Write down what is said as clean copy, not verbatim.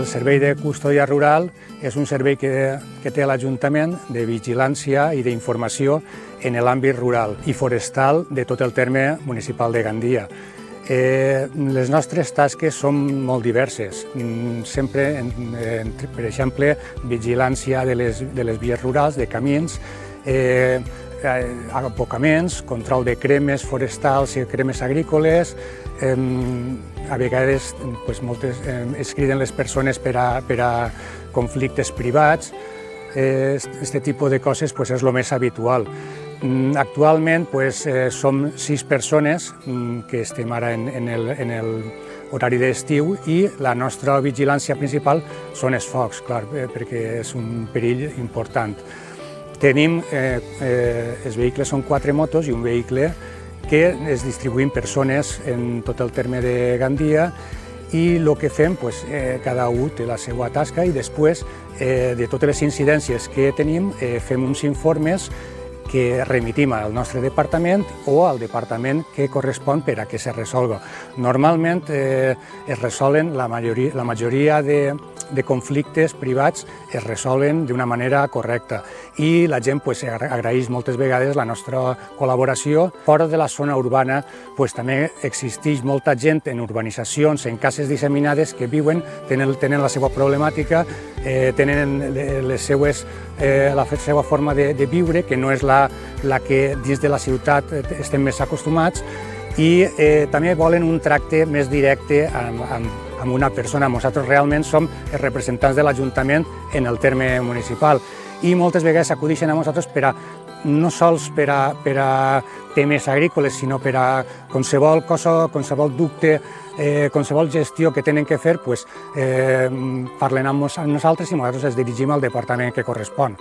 servei de custòdia rural és un servei que té l'Ajuntament de vigilància i d'informació en l'àmbit rural i forestal de tot el terme municipal de Gandia. Les nostres tasques són molt diverses. Sempre, per exemple, vigilància de les vies rurals, de camins, abocaments, control de cremes forestals i cremes agrícoles. A vegades es criden les persones per a conflictes privats. Aquest tipus de coses és el més habitual. Actualment som 6 persones que estem ara en l'horari d'estiu i la nostra vigilància principal són els focs, clar, perquè és un perill important. Tenim, els vehicles són 4 motos i un vehicle que es distribuïm persones en tot el terme de Gandia i el que fem, cada un té la seva tasca i després de totes les incidències que tenim fem uns informes que remitim al nostre departament o al departament que correspon per a que se resolga. Normalment es resolen, la majoria de conflictes privats es resolen d'una manera correcta i la gent agraeix moltes vegades la nostra col·laboració. Fora de la zona urbana també existeix molta gent en urbanitzacions, en cases disseminades que viuen, tenen la seva problemàtica, tenen la seva forma de viure, que no és la que dins de la ciutat estem més acostumats, i també volen un tracte més directe amb una persona. Nosaltres realment som els representants de l'Ajuntament en el terme municipal i moltes vegades acudeixen a nosaltres no sols per a temes agrícoles, sinó per a qualsevol cosa, qualsevol dubte, qualsevol gestió que tenen que fer, parlen amb nosaltres i nosaltres ens dirigim al departament que correspon.